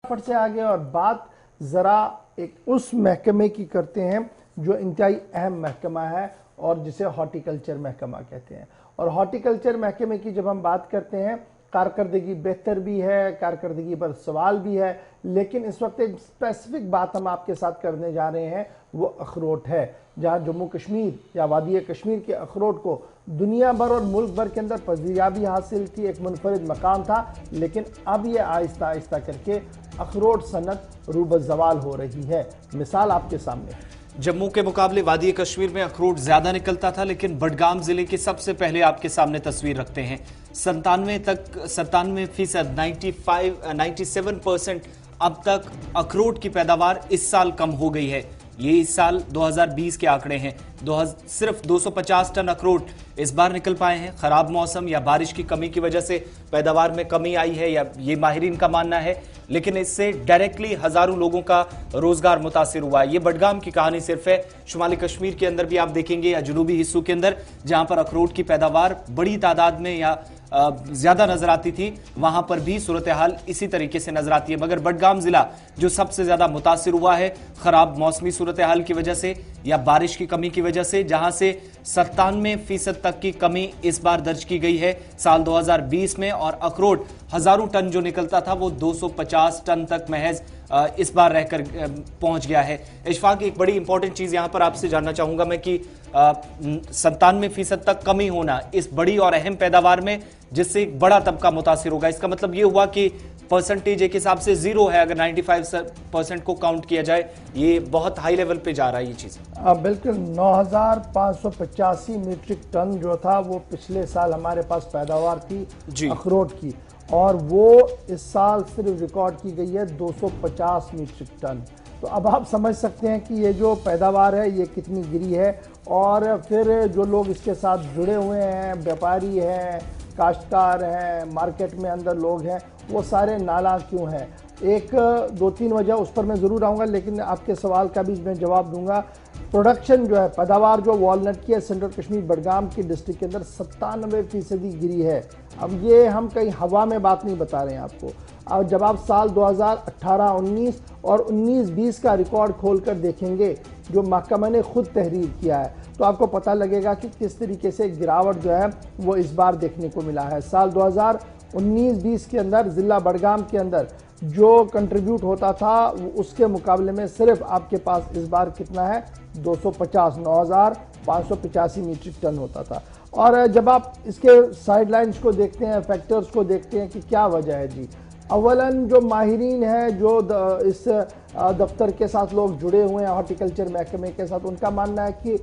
फट से आगे और बात ज़रा एक उस महकमे की करते हैं जो इंतहाई अहम महकमा है और जिसे हॉर्टिकल्चर महकमा कहते हैं। और हॉर्टिकल्चर महकमे की जब हम बात करते हैं, कारकर्दगी बेहतर भी है, कारकर्दगी पर सवाल भी है, लेकिन इस वक्त एक स्पेसिफिक बात हम आपके साथ करने जा रहे हैं, वो अखरोट है। जहां जम्मू कश्मीर या वादी कश्मीर के अखरोट को दुनिया भर और मुल्क भर के अंदर पजीराबी हासिल थी, एक मुनफरिद मकाम था, लेकिन अब ये आहिस्ता आहिस्ता करके अखरोट सनत रूबज़वाल हो रही है। मिसाल आपके सामने है। जम्मू के मुकाबले वादी कश्मीर में अखरोट ज्यादा निकलता था, लेकिन बडगाम जिले की सबसे पहले आपके सामने तस्वीर रखते हैं। 97% 97% अब तक अखरोट की पैदावार इस साल कम हो गई है। ये इस साल 2020 के आंकड़े हैं। सिर्फ 250 टन अखरोट इस बार निकल पाए हैं। खराब मौसम या बारिश की कमी की वजह से पैदावार में कमी आई है, या ये माहिरीन का मानना है, लेकिन इससे डायरेक्टली हजारों लोगों का रोजगार मुतासिर हुआ है। ये बडगाम की कहानी सिर्फ है, शुमाली कश्मीर के अंदर भी आप देखेंगे या जुनूबी हिस्सों के अंदर जहां पर अखरोट की पैदावार बड़ी तादाद में या ज्यादा नजर आती थी, वहां पर भी सूरत हाल इसी तरीके से नजर आती है। मगर बडगाम जिला जो सबसे ज्यादा मुतासिर हुआ है खराब मौसमी सूरत हाल की वजह से या बारिश की कमी की वजह से, जहां से 97% तक की कमी इस बार दर्ज की गई है साल 2020 में, और अखरोट हजारों टन जो निकलता था वो 250 टन तक महज इस बार रहकर पहुंच गया है। इशफाक, एक बड़ी इंपॉर्टेंट चीज यहां पर आपसे जानना चाहूंगा मैं कि 97% तक कमी होना इस बड़ी और अहम पैदावार में, जिससे एक बड़ा तबका मुतासिर होगा, इसका मतलब ये हुआ कि परसेंटेज एक हिसाब से जीरो है अगर 95% को काउंट किया जाए। ये बहुत हाई लेवल पे जा रहा है ये चीज। बिल्कुल 9585 मीट्रिक टन जो था वो पिछले साल हमारे पास पैदावार थी अखरोट की, और वो इस साल सिर्फ रिकॉर्ड की गई है 250 मीट्रिक टन। तो अब आप समझ सकते हैं कि ये जो पैदावार है ये कितनी गिरी है। और फिर जो लोग इसके साथ जुड़े हुए हैं, व्यापारी हैं, काश्तकार हैं, मार्केट में अंदर लोग हैं, वो सारे नाला क्यों हैं? एक दो तीन वजह उस पर मैं ज़रूर आऊँगा, लेकिन आपके सवाल का भी मैं जवाब दूंगा। प्रोडक्शन जो है, पैदावार जो वॉलनट की है सेंट्रल कश्मीर बडगाम की डिस्ट्रिक्ट के अंदर 97% गिरी है। अब ये हम कहीं हवा में बात नहीं बता रहे हैं आपको। अब जब आप साल 2018-19 और 19-20 का रिकॉर्ड खोलकर देखेंगे जो महकमा ने खुद तहरीर किया है, तो आपको पता लगेगा कि किस तरीके से गिरावट जो है वो इस बार देखने को मिला है। साल 2019-20 के अंदर ज़िला बडगाम के अंदर जो कंट्रीब्यूट होता था उसके मुकाबले में सिर्फ आपके पास इस बार कितना है, 9585 मीट्रिक टन होता था। और जब आप इसके साइडलाइंस को देखते हैं, फैक्टर्स को देखते हैं कि क्या वजह है जी, अवलन जो माहिरीन हैं, जो इस दफ्तर के साथ लोग जुड़े हुए हैं हॉर्टिकल्चर महकमे के साथ, उनका मानना है कि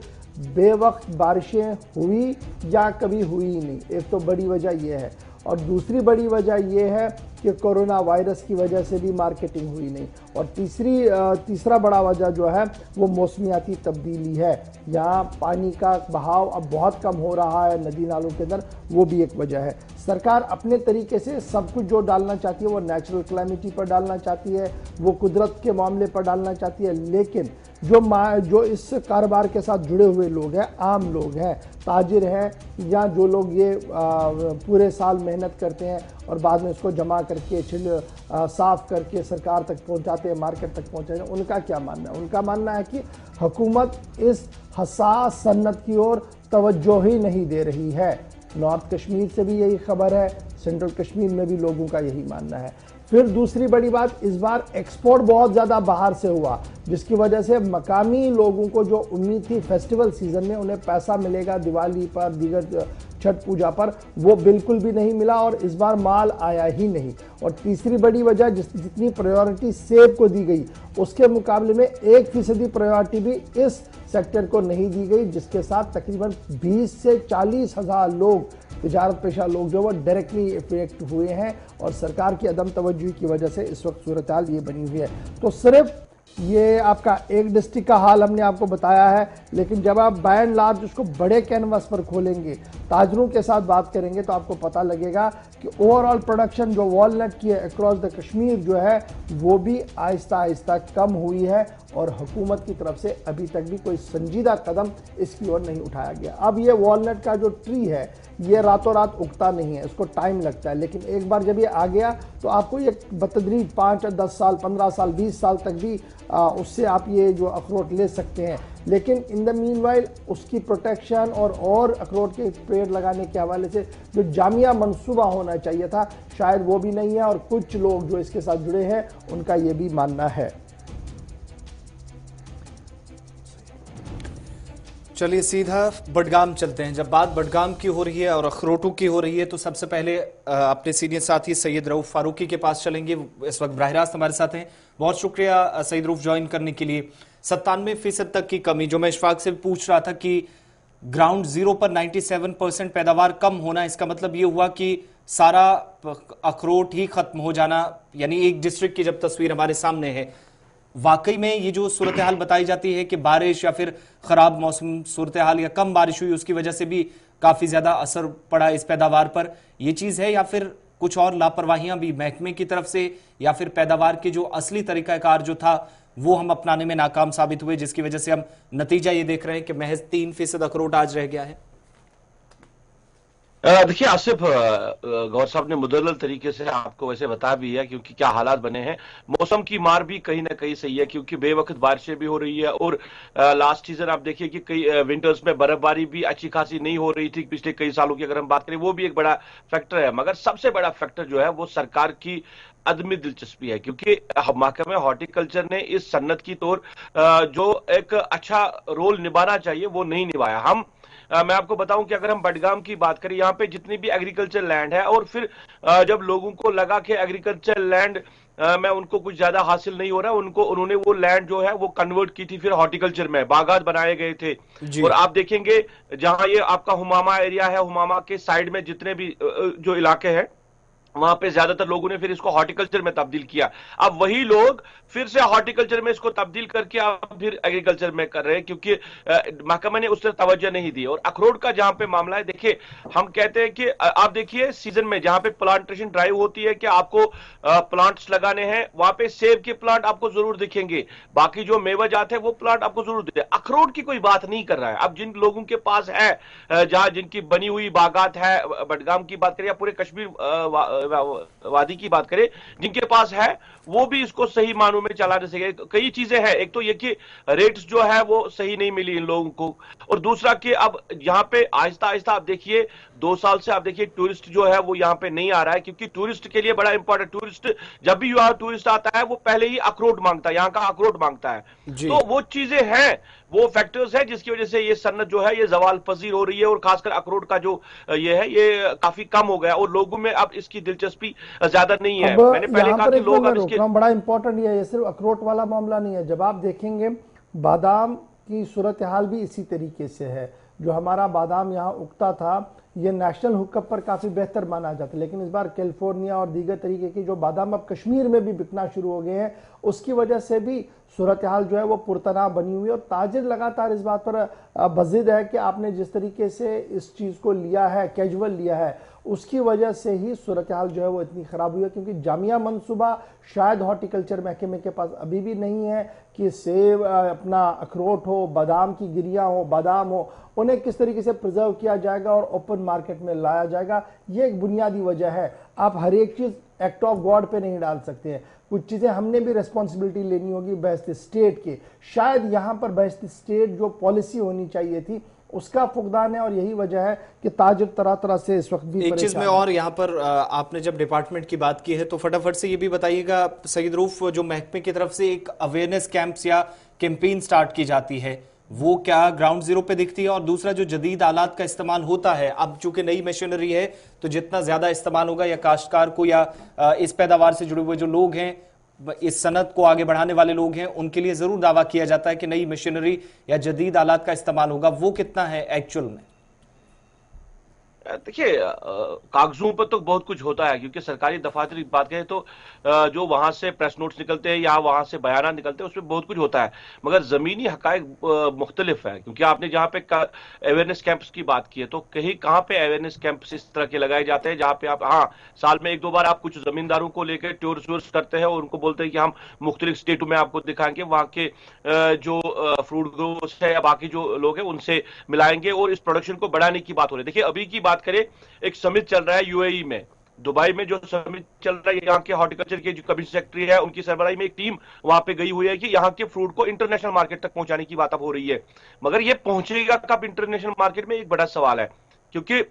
बेवक्त बारिशें हुई या कभी हुई ही नहीं, एक तो बड़ी वजह यह है। और दूसरी बड़ी वजह यह है कि कोरोना वायरस की वजह से भी मार्केटिंग हुई नहीं। और तीसरा बड़ा वजह जो है वो मौसमियाती तब्दीली है। यहाँ पानी का बहाव अब बहुत कम हो रहा है नदी नालों के अंदर, वो भी एक वजह है। सरकार अपने तरीके से सब कुछ जो डालना चाहती है वो नेचुरल क्लैमिटी पर डालना चाहती है, वो कुदरत के मामले पर डालना चाहती है, लेकिन जो इस कारोबार के साथ जुड़े हुए लोग हैं, आम लोग हैं, ताजिर हैं, या जो लोग ये पूरे साल मेहनत करते हैं और बाद में इसको जमा करके साफ करके सरकार तक पहुंचाते हैं, मार्केट तक पहुंचाते हैं, उनका क्या मानना है? उनका मानना है कि हुकूमत इस हसास सन्नत की ओर तवज्जो ही नहीं दे रही है। नॉर्थ कश्मीर से भी यही खबर है, सेंट्रल कश्मीर में भी लोगों का यही मानना है। फिर दूसरी बड़ी बात, इस बार एक्सपोर्ट बहुत ज़्यादा बाहर से हुआ, जिसकी वजह से मकामी लोगों को जो उम्मीद थी फेस्टिवल सीजन में उन्हें पैसा मिलेगा दिवाली पर, दीगर छठ पूजा पर, वो बिल्कुल भी नहीं मिला और इस बार माल आया ही नहीं। और तीसरी बड़ी वजह, जितनी प्रायोरिटी सेब को दी गई उसके मुकाबले में 1% प्रायोरिटी भी इस सेक्टर को नहीं दी गई, जिसके साथ तकरीबन 20 से 40 हज़ार लोग, तिजारत पेशा लोग जो वो डायरेक्टली इफेक्ट हुए हैं। और सरकार की अदम तवज्जो की वजह से इस वक्त सूरत हाल ये बनी हुई है। तो सिर्फ ये आपका एक डिस्ट्रिक्ट का हाल हमने आपको बताया है, लेकिन जब आप बाय एंड लार्ज उसको बड़े कैनवास पर खोलेंगे ताजरों के साथ बात करेंगे तो आपको पता लगेगा कि ओवरऑल प्रोडक्शन जो वॉलनट की है अक्रॉस द कश्मीर जो है वो भी आहिस्ता आहिस्ता कम हुई है और हुकूमत की तरफ से अभी तक भी कोई संजीदा कदम इसकी ओर नहीं उठाया गया। अब ये वॉलनट का जो ट्री है ये रातों रात उगता नहीं है, इसको टाइम लगता है, लेकिन एक बार जब ये आ गया तो आपको ये बतदरीज 5, 10 साल, 15 साल, 20 साल तक भी उससे आप ये जो अखरोट ले सकते हैं। लेकिन इन द मीनवाइल उसकी प्रोटेक्शन और अखरोट के पेड़ लगाने के हवाले से जो जामिया मंसूबा होना चाहिए था शायद वो भी नहीं है और कुछ लोग जो इसके साथ जुड़े हैं उनका ये भी मानना है। चलिए सीधा बडगाम चलते हैं। जब बात बडगाम की हो रही है और अखरोटों की हो रही है तो सबसे पहले अपने सीनियर साथी सैयद रऊफ फारूकी के पास चलेंगे। इस वक्त बराह रास्त हमारे साथ हैं। बहुत शुक्रिया सैयद रऊफ ज्वाइन करने के लिए। 97% तक की कमी, जो मैं इशफाक से पूछ रहा था कि ग्राउंड जीरो पर 97% पैदावार कम होना, इसका मतलब ये हुआ कि सारा अखरोट ही खत्म हो जाना, यानी एक डिस्ट्रिक्ट की जब तस्वीर हमारे सामने है, वाकई में ये जो सूरत हाल बताई जाती है कि बारिश या फिर खराब मौसम सूरत हाल या कम बारिश हुई उसकी वजह से भी काफी ज्यादा असर पड़ा इस पैदावार पर, ये चीज है या फिर कुछ और लापरवाहियां भी महकमे की तरफ से, या फिर पैदावार के जो असली तरीकाकार जो था वो हम अपनाने में नाकाम साबित हुए, जिसकी वजह से हम नतीजा ये देख रहे हैं कि महज 3% अखरोट आज रह गया है? देखिए आसिफ, गौर साहब ने मुदल्लल तरीके से आपको वैसे बता भी है क्योंकि क्या हालात बने हैं। मौसम की मार भी कहीं ना कहीं सही है क्योंकि बेवक्त बारिशें भी हो रही है और लास्ट सीजन आप देखिए कि कई विंटर्स में बर्फबारी भी अच्छी खासी नहीं हो रही थी पिछले कई सालों की अगर हम बात करें, वो भी एक बड़ा फैक्टर है। मगर सबसे बड़ा फैक्टर जो है वो सरकार की अदमी दिलचस्पी है क्योंकि महकमे हॉर्टिकल्चर ने इस सन्नत की तौर जो एक अच्छा रोल निभाना चाहिए वो नहीं निभाया। मैं आपको बताऊं कि अगर हम बडगाम की बात करें, यहाँ पे जितनी भी एग्रीकल्चर लैंड है और फिर जब लोगों को लगा कि एग्रीकल्चर लैंड में उनको कुछ ज्यादा हासिल नहीं हो रहा, उन्होंने वो लैंड जो है वो कन्वर्ट की थी फिर हॉर्टिकल्चर में, बागात बनाए गए थे। और आप देखेंगे जहां ये आपका हुमामा एरिया है, हुमामा के साइड में जितने भी जो इलाके हैं वहां पे ज्यादातर लोगों ने फिर इसको हॉर्टिकल्चर में तब्दील किया। अब वही लोग फिर से हॉर्टिकल्चर में इसको तब्दील करके अब फिर एग्रीकल्चर में कर रहे हैं क्योंकि महकमा ने उस तरह तवज्जो नहीं दी। और अखरोट का जहां पे मामला है, देखिए हम कहते हैं कि आप देखिए सीजन में जहां पे प्लांटेशन ड्राइव होती है कि आपको प्लांट्स लगाने हैं, वहां पे सेब के प्लांट आपको जरूर दिखेंगे, बाकी जो मेवा जाते हैं वो प्लांट आपको जरूर दिखे। अखरोट की कोई बात नहीं कर रहा है। अब जिन लोगों के पास है, जहां जिनकी बनी हुई बागात है, बडगाम की बात करें या पूरे कश्मीर वादी की बात करें, जिनके पास है वो भी इसको सही मानों में चला नहीं सके। कई चीजें हैं, एक तो ये कि रेट्स जो है वो सही नहीं मिली इन लोगों को, और दूसरा कि अब यहाँ पे आहिस्ता आहिस्ता आप देखिए 2 साल से आप देखिए टूरिस्ट जो है वो यहाँ पे नहीं आ रहा है क्योंकि टूरिस्ट के लिए बड़ा इंपॉर्टेंट, टूरिस्ट जब भी यहाँ टूरिस्ट आता है वो पहले ही अखरोट मांगता है, यहाँ का अखरोट मांगता है। तो वो चीजें हैं, वो फैक्टर्स है जिसकी वजह से ये सन्नत जो है ये जवाल पजीर हो रही है और खासकर अखरोट का जो ये है ये काफी कम हो गया और लोगों में अब इसकी दिलचस्पी ज्यादा नहीं है। मैंने पहले कहा कि लोग अब इसके बड़ा इंपॉर्टेंट ये सिर्फ अखरोट वाला मामला नहीं है। जब आप देखेंगे बादाम की सूरत हाल भी इसी तरीके से है। जो हमारा बादाम यहाँ उगता था ये नेशनल हुकअप पर काफ़ी बेहतर माना जाता है, लेकिन इस बार कैलिफोर्निया और दीगर तरीके की जो बादाम अब कश्मीर में भी बिकना शुरू हो गए हैं उसकी वजह से भी सूरत हाल जो है वो पुरतना बनी हुई है। और ताजिर लगातार इस बात पर बजिद है कि आपने जिस तरीके से इस चीज़ को लिया है, कैजुअल लिया है, उसकी वजह से ही सूरत हाल जो है वो इतनी ख़राब हुई है क्योंकि जामिया मंसूबा शायद हॉर्टिकल्चर महकमे के पास अभी भी नहीं है कि सेब अपना अखरोट हो, बादाम की गिरियाँ हो, बादाम हो, उन्हें किस तरीके से प्रिजर्व किया जाएगा और ओपन मार्केट में लाया जाएगा। ये एक बुनियादी वजह है। आप हर एक चीज़ एक्ट ऑफ गॉड पे नहीं डाल सकते हैं, कुछ चीज़ें हमने भी रेस्पॉन्सिबिलिटी लेनी होगी बहस्ते स्टेट के। शायद यहाँ पर बहस्ते स्टेट जो पॉलिसी होनी चाहिए थी उसका फुकदान है और यही वजह है कि ताजिर तरह तरह से इस वक्त भी एक चीज में और यहाँ पर आपने जब डिपार्टमेंट की बात की है तो फटाफट से ये भी बताइएगा सईद रूफ, जो महकमे की तरफ से एक अवेयरनेस कैंप्स या कैंपेन स्टार्ट की जाती है वो क्या ग्राउंड जीरो पे दिखती है? और दूसरा जो जदीद आलात का इस्तेमाल होता है, अब चूंकि नई मशीनरी है तो जितना ज्यादा इस्तेमाल होगा या काश्तकार को या इस पैदावार से जुड़े हुए जो लोग हैं, इस सनत को आगे बढ़ाने वाले लोग हैं, उनके लिए जरूर दावा किया जाता है कि नई मशीनरी या जदीद आलात का इस्तेमाल होगा, वो कितना है एक्चुअल में? देखिए, कागजों पर तो बहुत कुछ होता है, क्योंकि सरकारी दफातर की बात करें तो जो वहां से प्रेस नोट्स निकलते हैं या वहां से बयान निकलते हैं उसमें बहुत कुछ होता है, मगर जमीनी हकायक मुख्तलिफ है। क्योंकि आपने जहां पे अवेयरनेस कैंप्स की बात की है, तो कहीं कहां पे अवेयरनेस कैंप्स इस तरह के लगाए जाते हैं जहां पे आप, हाँ, साल में एक दो बार आप कुछ जमींदारों को लेकर टूर्स करते हैं और उनको बोलते हैं कि हम मुख्तलिफ स्टेटों में आपको दिखाएंगे, वहां के जो फ्रूट ग्रोवर्स है या बाकी जो लोग हैं उनसे मिलाएंगे और इस प्रोडक्शन को बढ़ाने की बात हो रही है। देखिए, अभी की बात करें, एक समिट चल रहा है यूएई में, दुबई में जो समिट चल रहा है, यहाँ के हॉर्टिकल्चर के जो कमिश्नर सेक्रेटरी है उनकी सरबराही में एक टीम वहां पे गई हुई है कि यहाँ के फ्रूट को इंटरनेशनल मार्केट तक पहुंचाने की बात अब हो रही है। मगर ये पहुंचेगा कब इंटरनेशनल मार्केट में, एक बड़ा सवाल है। क्योंकि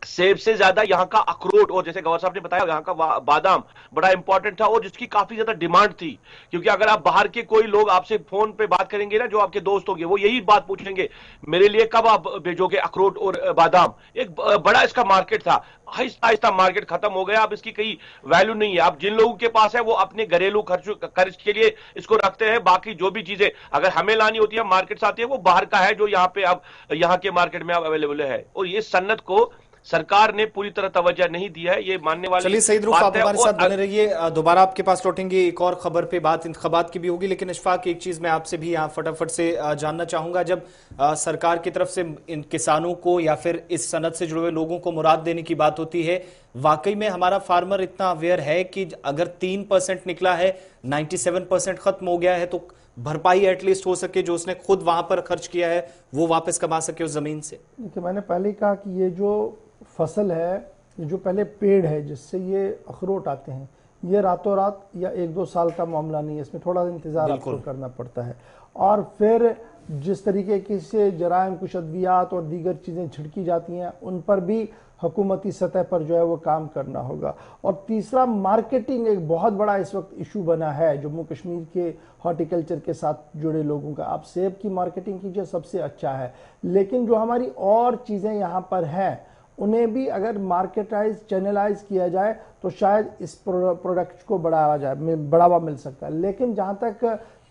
सेब से ज्यादा यहाँ का अखरोट और जैसे गौर साहब ने बताया यहाँ का बादाम बड़ा इंपॉर्टेंट था और जिसकी काफी ज्यादा डिमांड थी। क्योंकि अगर आप बाहर के कोई लोग आपसे फोन पे बात करेंगे ना, जो आपके दोस्त होंगे, वो यही बात पूछेंगे, मेरे लिए कब आप भेजोगे अखरोट और बादाम। एक बड़ा इसका मार्केट था, आहिस्ता आहिस्ता मार्केट खत्म हो गया, अब इसकी कहीं वैल्यू नहीं है। अब जिन लोगों के पास है वो अपने घरेलू खर्च के लिए इसको रखते हैं, बाकी जो भी चीजें अगर हमें लानी होती है मार्केट से आती है वो बाहर का है जो यहाँ पे अब यहाँ के मार्केट में अब अवेलेबल है। और ये सन्नत को सरकार ने पूरी तरह तवज्जो नहीं दिया है, ये मानने वाली। चलिए सईद रुख, आप हमारे साथ बने रहिए, दोबारा आपके पास लौटेंगे, एक और खबर पे बात इंतखाबात की भी होगी। लेकिन इशफाक, एक चीज मैं आपसे भी यहाँ फटाफट से जानना चाहूंगा, जब सरकार की तरफ से इन किसानों को या फिर इस सनत से जुड़े हुए लोगों को मुराद देने की बात होती है, वाकई में हमारा फार्मर इतना अवेयर है कि अगर 3% निकला है, 97% खत्म हो गया है, तो भरपाई एटलीस्ट हो सके, जो उसने खुद वहां पर खर्च किया है वो वापस कमा सके उस जमीन से? देखिए, मैंने पहले ही कहा कि ये जो फसल है, ये जो पहले पेड़ है जिससे ये अखरोट आते हैं, ये रातों रात या एक दो साल का मामला नहीं है, इसमें थोड़ा इंतजार आपको करना पड़ता है। और फिर जिस तरीके से जराइम कुछ अद्वियात और दीगर चीज़ें छिड़की जाती हैं, उन पर भी हुकूमती सतह पर जो है वो काम करना होगा। और तीसरा, मार्केटिंग एक बहुत बड़ा इस वक्त इशू बना है जम्मू कश्मीर के हॉर्टिकल्चर के साथ जुड़े लोगों का। आप सेब की मार्केटिंग कीजिए, सबसे अच्छा है, लेकिन जो हमारी और चीज़ें यहाँ पर हैं उन्हें भी अगर मार्केटाइज चैनलाइज किया जाए तो शायद इस प्रोडक्ट को बढ़ावा मिल सकता है। लेकिन जहाँ तक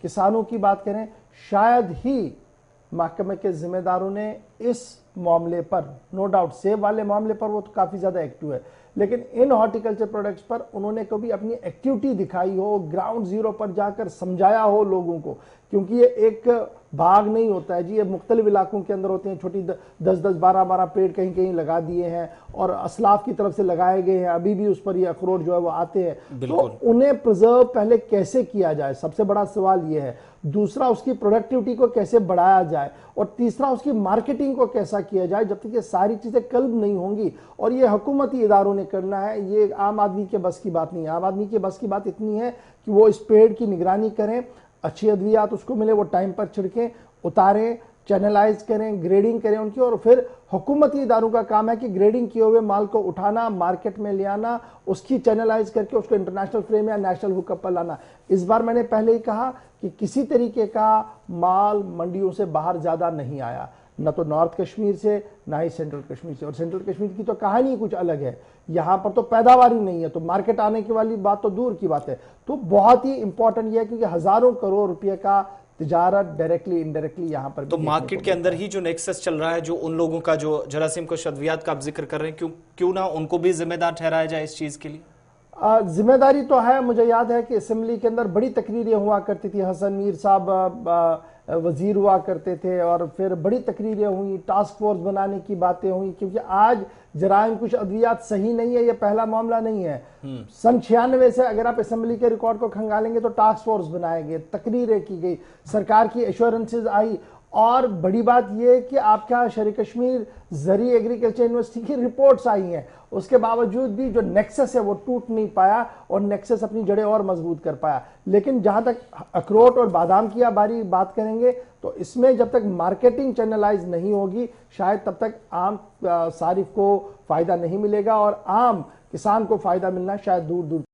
किसानों की बात करें, शायद ही महकमे के जिम्मेदारों ने इस मामले पर, नो डाउट सेब वाले मामले पर वो तो काफ़ी ज़्यादा एक्टिव है, लेकिन इन हॉर्टिकल्चर प्रोडक्ट्स पर उन्होंने कभी अपनी एक्टिविटी दिखाई हो, ग्राउंड जीरो पर जाकर समझाया हो लोगों को। क्योंकि ये एक भाग नहीं होता है जी, ये मुख्तलिफ इलाकों के अंदर होते हैं, छोटी 10-10, 12-12 पेड़ कहीं कहीं लगा दिए हैं और असलाफ की तरफ से लगाए गए हैं, अभी भी उस पर ये अखरोट जो है वो आते हैं। तो उन्हें प्रिजर्व पहले कैसे किया जाए, सबसे बड़ा सवाल ये है। दूसरा, उसकी प्रोडक्टिविटी को कैसे बढ़ाया जाए, और तीसरा, उसकी मार्केटिंग को कैसा किया जाए। जब तक ये सारी चीजें कल्ब नहीं होंगी, और ये हुकूमती इदारों ने करना है, ये आम आदमी के बस की बात नहीं है। आम आदमी के बस की बात इतनी है कि वो इस पेड़ की निगरानी करें, अच्छी अद्वियात उसको मिले, वो टाइम पर छिड़कें, उतारें, चैनलाइज करें, ग्रेडिंग करें उनकी। और फिर हुकूमती इदारों का काम है कि ग्रेडिंग किए हुए माल को उठाना, मार्केट में ले आना, उसकी चैनलाइज करके उसको इंटरनेशनल फ्रेम या नेशनल हुकअप पर लाना। इस बार मैंने पहले ही कहा कि किसी तरीके का माल मंडियों से बाहर ज्यादा नहीं आया, न तो नॉर्थ कश्मीर से, ना ही सेंट्रल कश्मीर से। और सेंट्रल कश्मीर की तो कहानी कुछ अलग है, यहां पर तो पैदावार ही नहीं है, तो मार्केट आने की वाली बात तो दूर की बात है। तो बहुत ही इंपॉर्टेंट यह है क्योंकि हजारों करोड़ रुपए का तिजारत डायरेक्टली इनडायरेक्टली यहां पर, तो मार्केट के अंदर ही जो नेक्सस चल रहा है, जो उन लोगों का जो जरासीम को अद्वियात का आप जिक्र कर रहे हैं, क्यों ना उनको भी जिम्मेदार ठहराया जाए इस चीज के लिए? जिम्मेदारी तो है। मुझे याद है कि असेंबली के अंदर बड़ी तकरीरें हुआ करती थी, हसन मीर साहब वजीर हुआ करते थे, और फिर बड़ी तकरीरें हुई, टास्क फोर्स बनाने की बातें हुई। क्योंकि आज जराइम कुछ अद्वियात सही नहीं है, ये पहला मामला नहीं है। सन 96 से अगर आप असेंबली के रिकॉर्ड को खंगालेंगे तो टास्क फोर्स बनाए गए, तकरीरें की गई, सरकार की एश्योरेंसेज आई। और बड़ी बात यह कि आपका शरीक कश्मीर जरी एग्रीकल्चर यूनिवर्सिटी की रिपोर्ट्स आई हैं, उसके बावजूद भी जो नेक्सस है वो टूट नहीं पाया और नेक्सस अपनी जड़ें और मजबूत कर पाया। लेकिन जहां तक अखरोट और बादाम की बारी बात करेंगे, तो इसमें जब तक मार्केटिंग चैनलाइज नहीं होगी, शायद तब तक आम सारिफ को फायदा नहीं मिलेगा, और आम किसान को फायदा मिलना शायद दूर दूर